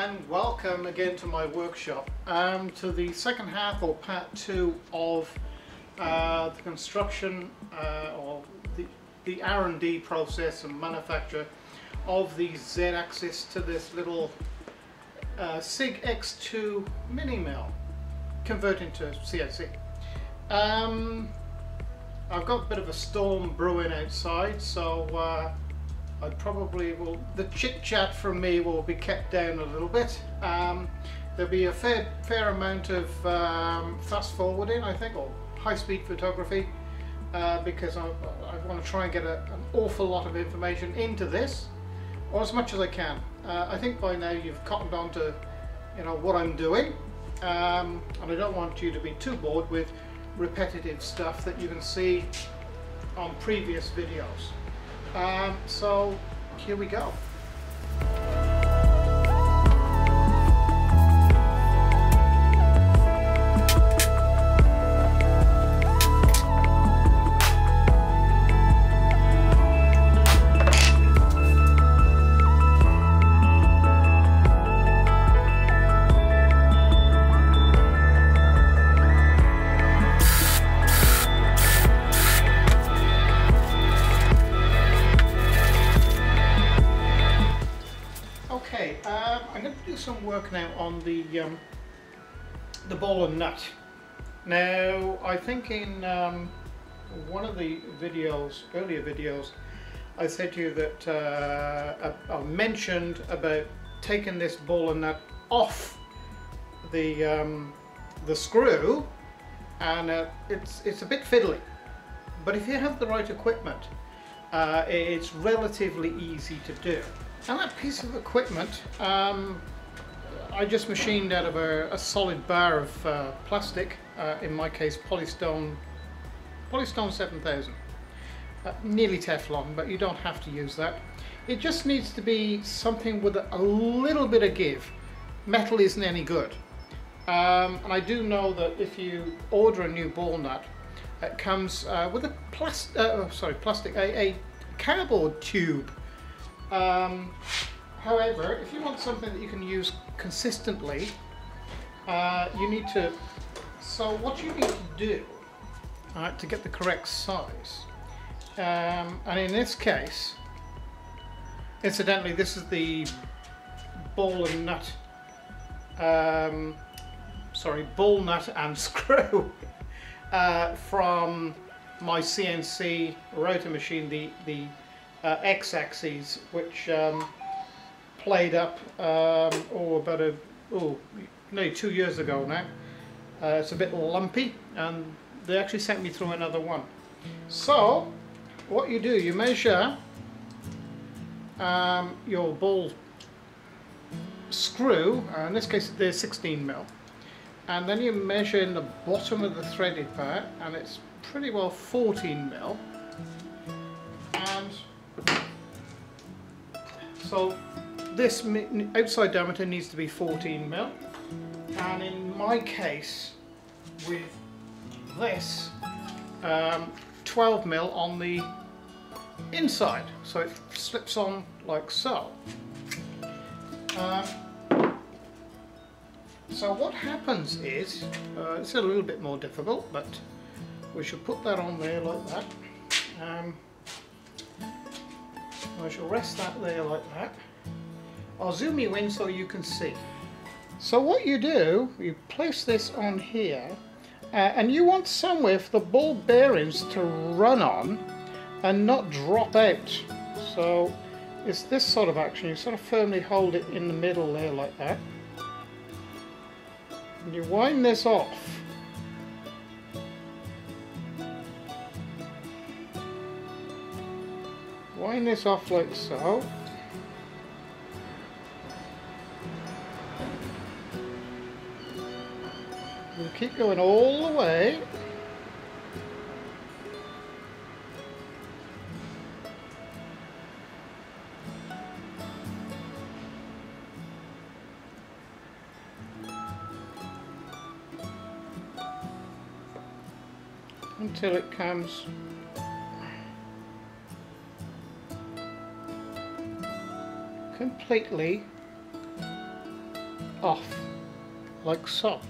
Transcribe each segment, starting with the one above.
and welcome again to my workshop, to the second half or part 2 of the construction or the R&D process and manufacture of the Z-axis to this little Seig X2 mini mill converting to CNC. I've got a bit of a storm brewing outside, so I probably will, the chit chat from me will be kept down a little bit. There'll be a fair amount of fast forwarding, I think, or high speed photography, because I want to try and get an awful lot of information into this, or as much as I can. I think by now you've cottoned on to what I'm doing, and I don't want you to be too bored with repetitive stuff that you can see on previous videos. So here we go. I'm going to do some work now on the ball and nut. Now, I think in one of the earlier videos, I said to you that I mentioned about taking this ball and nut off the screw, and it's a bit fiddly. But if you have the right equipment, it's relatively easy to do. And that piece of equipment, I just machined out of a solid bar of plastic, in my case Polystone 7000. Nearly Teflon, but you don't have to use that. It just needs to be something with a little bit of give. Metal isn't any good. And I do know that if you order a new ball nut, it comes with a cardboard tube. However, if you want something that you can use consistently, you need to, so what you need to do to get the correct size, and in this case, incidentally, this is the ball and nut, ball nut and screw from my CNC Router machine, the X-axis, which played up nearly 2 years ago now. It's a bit lumpy, and they actually sent me through another one. So what you do, you measure your ball screw, in this case they're 16mm, and then you measure in the bottom of the threaded part, and it's pretty well 14mm. And so this outside diameter needs to be 14mm, and in my case with this 12mm on the inside, so it slips on like so. So what happens is, it's a little bit more difficult, but we should put that on there like that. I shall rest that there like that. I'll zoom you in so you can see. So what you do, you place this on here, and you want somewhere for the ball bearings to run on and not drop out. So it's this sort of action. You sort of firmly hold it in the middle there like that. And you wind this off. Wind this off like so. We'll keep going all the way. Until it comes completely off, like so.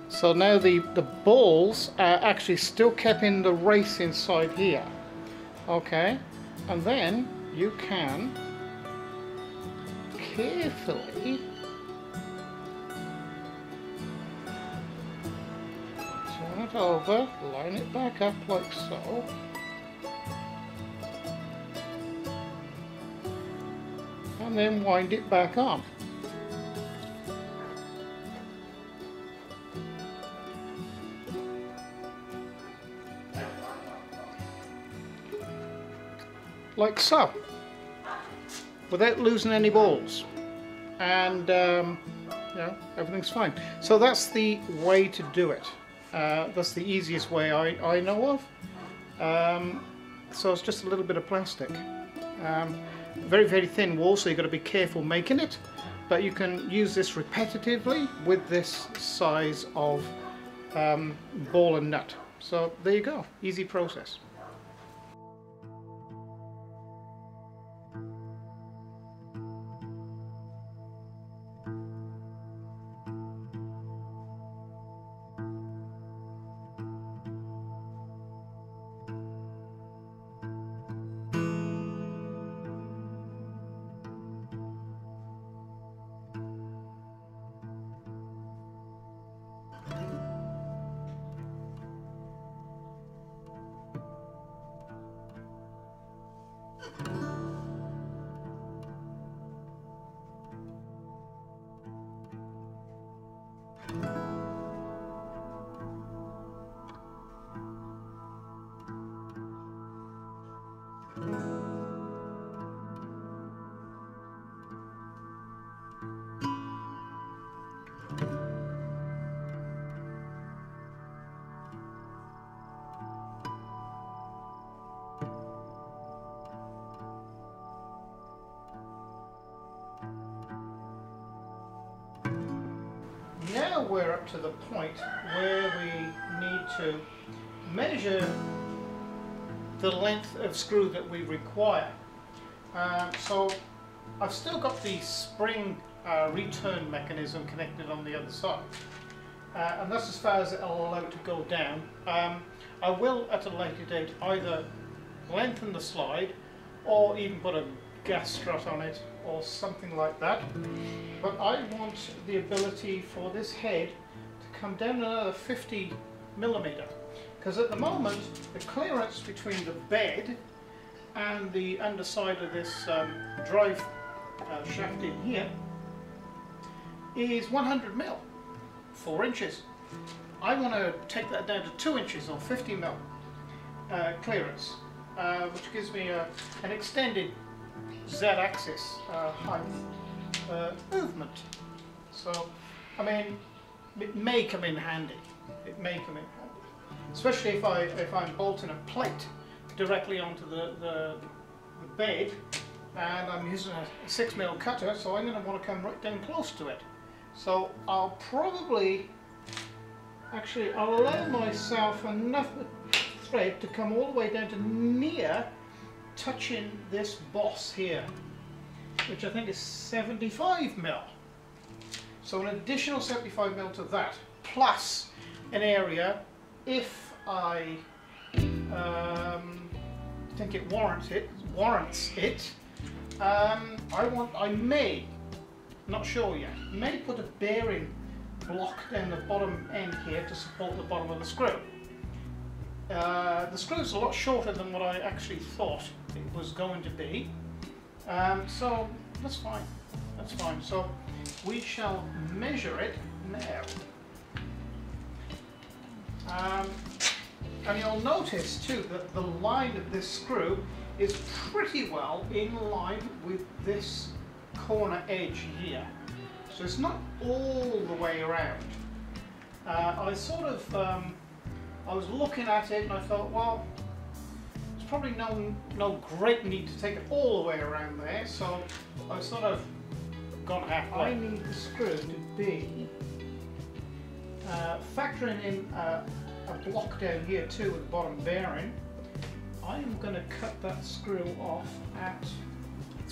So now the balls are actually still kept in the race inside here. Okay, and then you can carefully turn it over, line it back up like so. And then wind it back on. Like so, without losing any balls, and you know, everything's fine. So that's the way to do it. That's the easiest way I know of. So it's just a little bit of plastic. Very, very thin wall, so you've got to be careful making it, but you can use this repetitively with this size of ball and nut. So there you go, easy process. Now we're up to the point where we need to measure the length of screw that we require. So I've still got the spring return mechanism connected on the other side, and that's as far as it'll allow it to go down. I will at a later date either lengthen the slide or even put a gas strut on it or something like that, but I want the ability for this head to come down another 50mm, because at the moment the clearance between the bed and the underside of this drive shaft in here is 100mm, 4 inches. I want to take that down to 2 inches or 50mm clearance, which gives me an extended Z-axis height movement. So, I mean, it may come in handy. It may come in handy, especially if I'm bolting a plate directly onto the bed, and I'm using a 6mm cutter, so I'm going to want to come right down close to it. So I'll probably I'll allow myself enough thread to come all the way down to near touching this boss here, which I think is 75mm. So an additional 75mm to that, plus an area, if I think it warrants it. I may, not sure yet, may put a bearing block down the bottom end here to support the bottom of the screw. The screw's a lot shorter than what I actually thought it was going to be, so that's fine. That's fine. So we shall measure it now. And you'll notice too that the line of this screw is pretty well in line with this corner edge here. So it's not all the way around. I sort of, I was looking at it and I thought, well, there's probably no great need to take it all the way around there, so I sort of gone halfway. I need the screw to be, factoring in a block down here too with the bottom bearing. I am going to cut that screw off at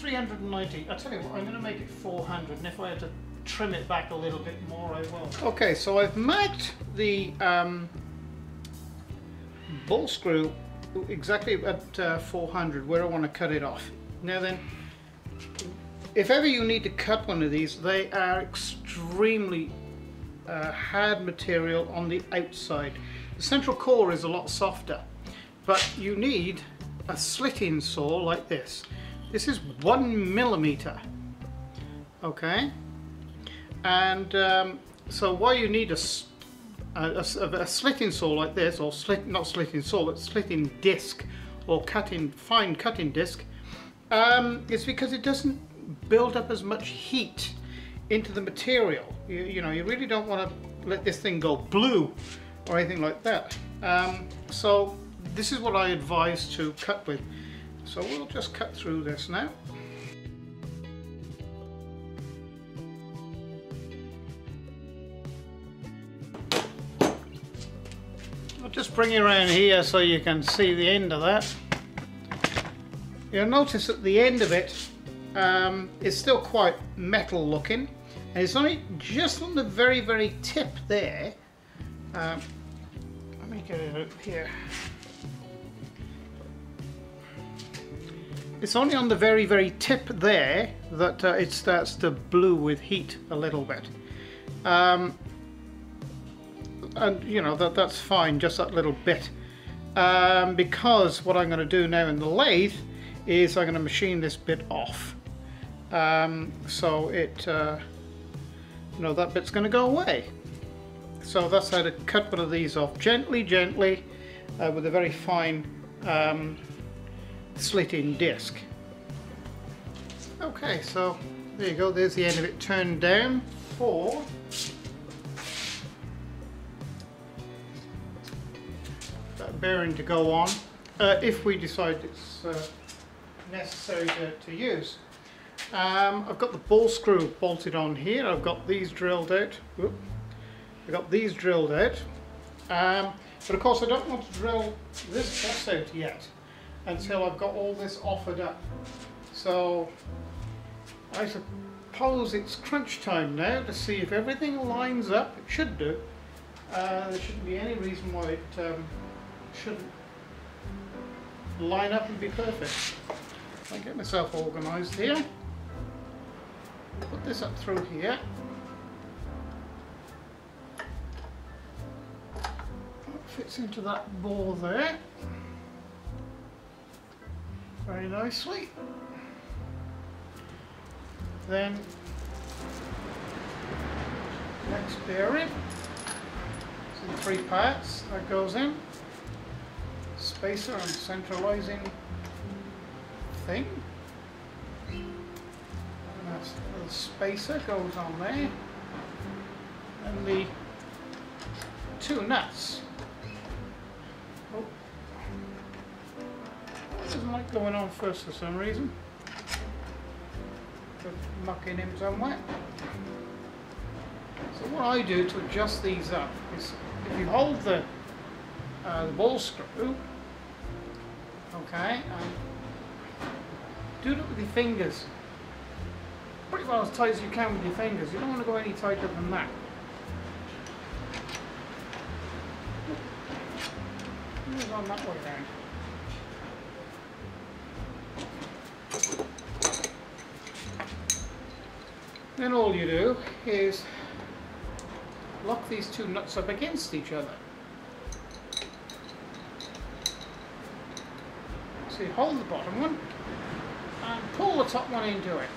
390. I tell you what, I'm going to make it 400, and if I had to trim it back a little bit more, I will. Okay, so I've marked the ball screw exactly at 400 where I want to cut it off. Now then, if ever you need to cut one of these, they are extremely hard material on the outside. The central core is a lot softer, but you need a slitting saw like this. This is 1 millimeter, okay? And so why you need a slitting saw like this, or not slitting saw, but slitting disc, or fine cutting disc, is because it doesn't build up as much heat into the material. You know, you really don't want to let this thing go blue or anything like that. So this is what I advise to cut with. So we'll just cut through this now. I'll just bring it around here so you can see the end of that. You'll notice that the end of it is still quite metal looking, and it's only just on the very tip there. Let me get it up here. It's only on the very tip there that it starts to blue with heat a little bit. And you know, that's fine, just that little bit. Because what I'm going to do now in the lathe is I'm going to machine this bit off. So it, you know, that bit's going to go away. So that's how to cut one of these off gently, with a very fine slitting disc. Okay, so there you go, there's the end of it turned down for that bearing to go on, if we decide it's necessary to use. I've got the ball screw bolted on here. I've got these drilled out. Whoop. I've got these drilled out. But of course I don't want to drill this boss out yet until I've got all this offered up. So I suppose it's crunch time now to see if everything lines up. It should do. There shouldn't be any reason why it shouldn't line up and be perfect. I'll get myself organised here. Put this up through here. That fits into that bore there very nicely. Then next bearing, it's in 3 parts, that goes in. Spacer and centralizing thing. And the spacer goes on there. And the 2 nuts. Oh, doesn't like going on first for some reason. Mucking him somewhere. So what I do to adjust these up is, if you hold the ball screw, okay, and do it with your fingers, pretty well as tight as you can with your fingers. You don't want to go any tighter than that. Move on that way around. Then all you do is lock these 2 nuts up against each other. So you hold the bottom one and pull the top one into it.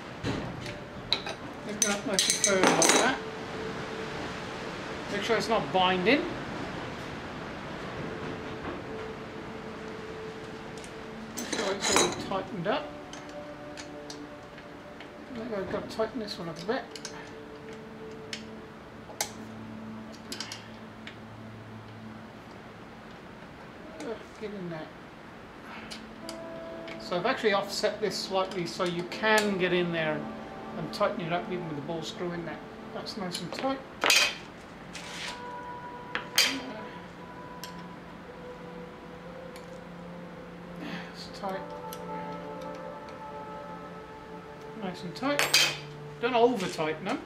Make it up nice and firm like that. Make sure it's not binding. Make sure it's all tightened up. I think I've got to tighten this one up a bit. Get in there. So I've actually offset this slightly so you can get in there and tighten it up even with the ball screw in there. That's nice and tight. It's tight. nice and tight. Don't over tighten them.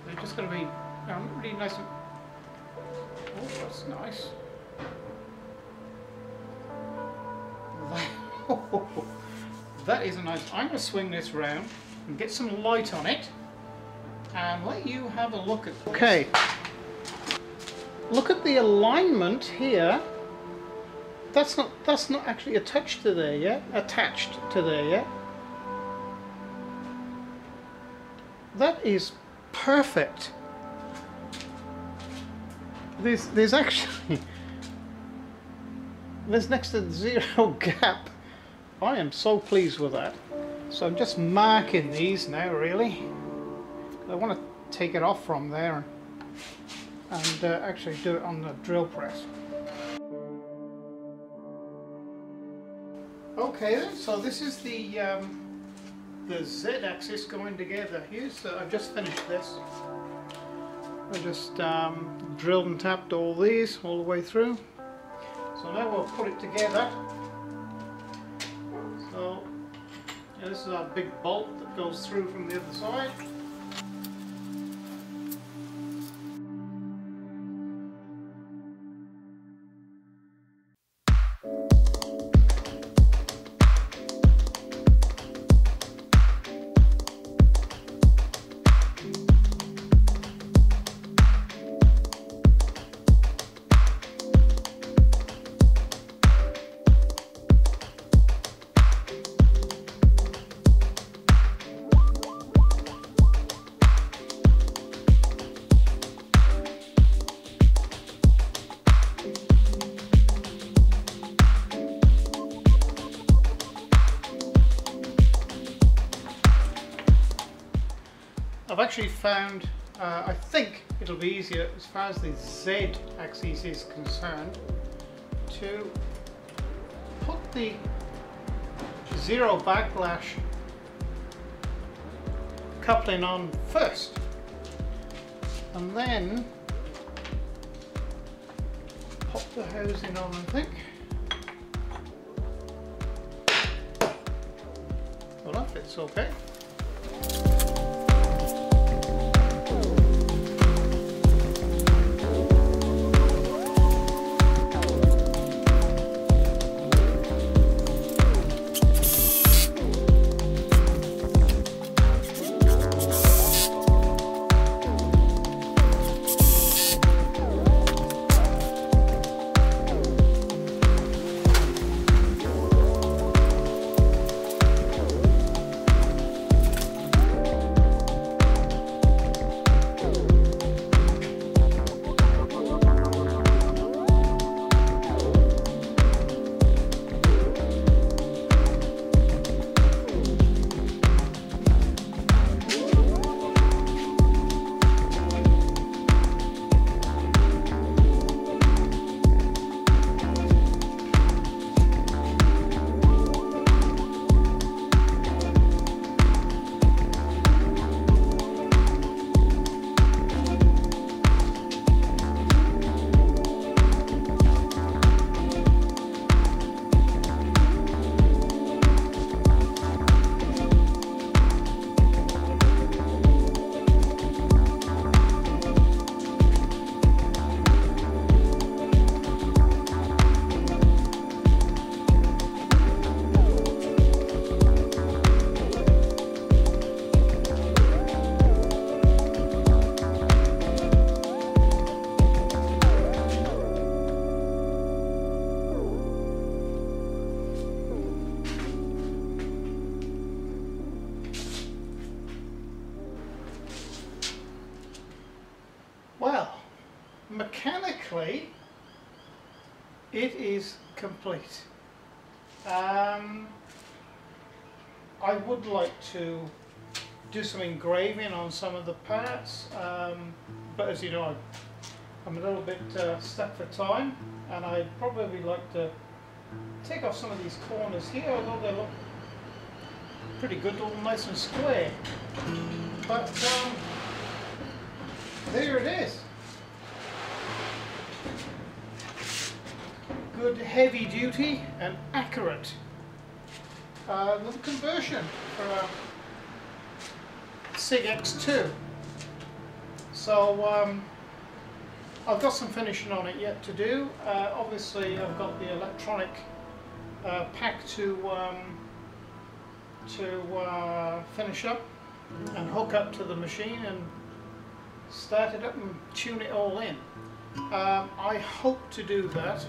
They're just going to be really nice and... Oh, that's nice. That is a nice... I'm going to swing this round and get some light on it and let you have a look at this. Okay. Look at the alignment here. That's not actually attached to there yet. That is perfect. There's actually there's next to zero gap. I am so pleased with that. So I'm just marking these now, really. I want to take it off from there and actually do it on the drill press. Okay then, so this is the Z-axis going together. I've just finished this. I just drilled and tapped all these all the way through. So now we'll put it together. So yeah, this is our big bolt that goes through from the other side. I've actually found, I think it'll be easier as far as the Z axis is concerned to put the zero backlash coupling on first and then pop the housing on, I think. Well, that fits okay. Well, mechanically it is complete. I would like to do some engraving on some of the parts, but as you know, I'm a little bit stuck for time, and I'd probably like to take off some of these corners here, although they look pretty good, all nice and square. But there it is. Good heavy duty and accurate little conversion for Seig X2. So I've got some finishing on it yet to do. Obviously I've got the electronic pack to finish up and hook up to the machine and start it up and tune it all in. I hope to do that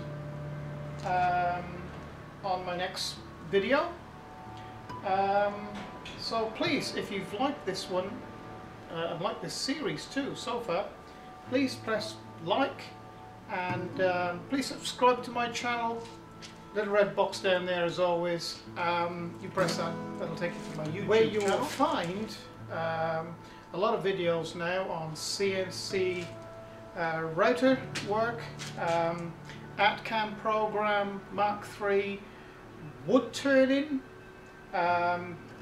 on my next video. So please, if you've liked this one and liked this series too so far, please press like and please subscribe to my channel. Little red box down there as always. You press that, that'll take you to my YouTube where you channel. will Find a lot of videos now on CNC Router work, ATCAM program, Mark III, wood turning,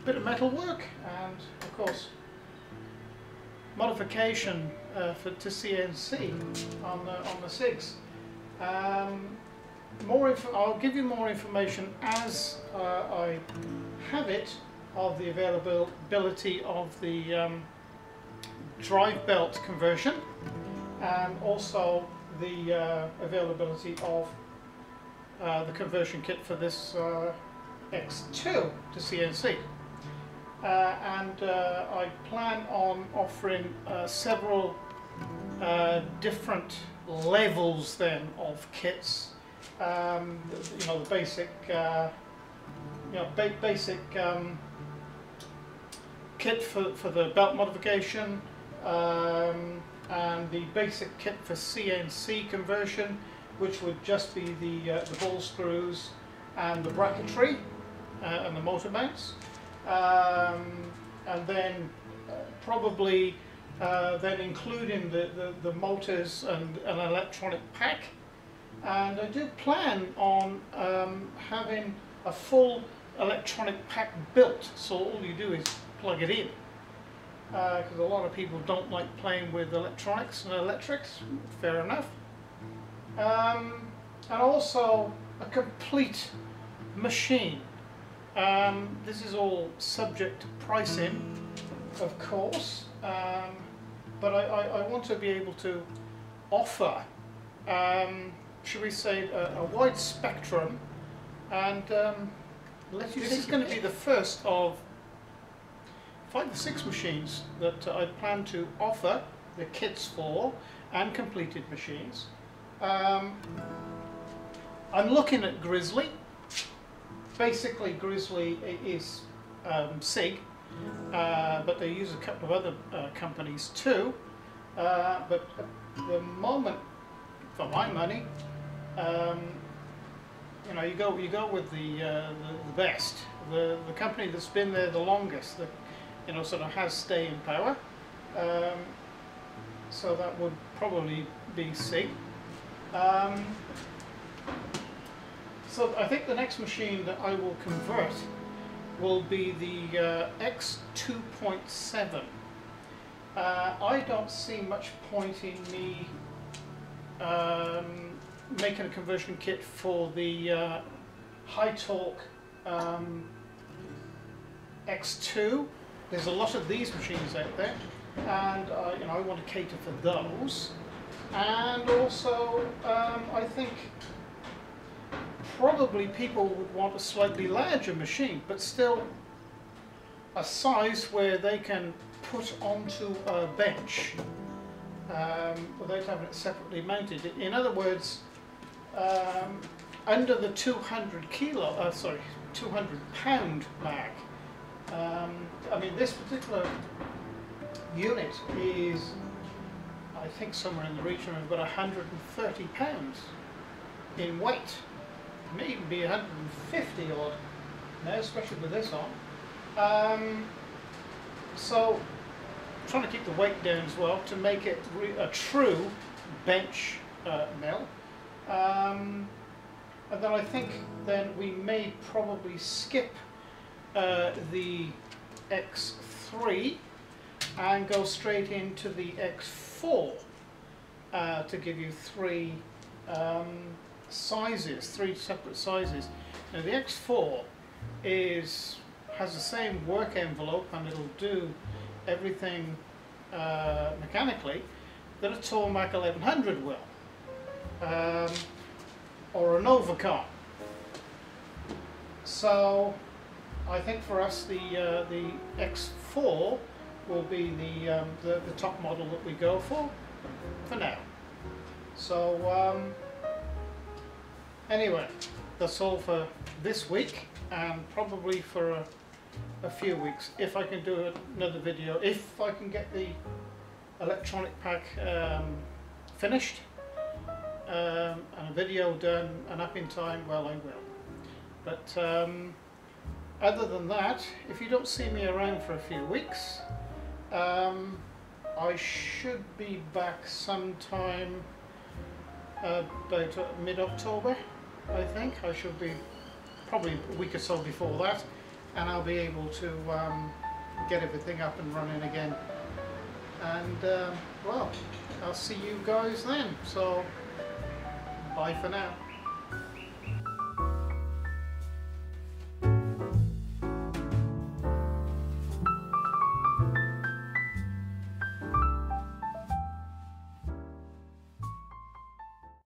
bit of metal work, and of course modification to CNC on the Seigs. I'll give you more information as I have it of the availability of the drive belt conversion, and also the availability of the conversion kit for this X2 to CNC. I plan on offering several different levels then of kits. You know, the basic, basic kit for the belt modification, and the basic kit for CNC conversion, which would just be the ball screws and the bracketry and the motor mounts, and then probably then including the motors and an electronic pack. And I do plan on having a full electronic pack built, so all you do is plug it in, because a lot of people don't like playing with electronics and electrics. Fair enough. And also a complete machine. This is all subject to pricing, of course, but I want to be able to offer, should we say, a wide spectrum, and this is going to be the first of 5 or 6 machines that I plan to offer the kits for, and completed machines. I'm looking at Grizzly. Basically Grizzly is Sieg, but they use a couple of other companies too, but at the moment, for my money, you know, you go with the best, the company that's been there the longest, that, you know, sort of has staying power. So that would probably be Sieg. So I think the next machine that I will convert will be the X2.7. I don't see much point in me making a conversion kit for the high torque X2. There's a lot of these machines out there, and you know, I want to cater for those. And also, I think probably people would want a slightly larger machine, but still a size where they can put onto a bench without having it separately mounted. In other words, under the 200 pound mark. I mean, this particular unit is, I think, somewhere in the region of about 130 pounds in weight. It may even be 150 odd now, especially with this on. So I'm trying to keep the weight down as well to make it a true bench mill. And then I think then we may probably skip the X3 and go straight into the X4 to give you 3 sizes, 3 separate sizes. Now the X4 has the same work envelope, and it'll do everything mechanically that a Tormach 1100 will, or a Novacom. So I think for us the X4 will be the top model that we go for now. So anyway, that's all for this week, and probably for a few weeks, if I can do another video, if I can get the electronic pack finished and a video done and up in time, well, I will. But other than that, if you don't see me around for a few weeks, I should be back sometime about mid-October, I think. I should be probably a week or so before that, and I'll be able to get everything up and running again. And well, I'll see you guys then. So bye for now.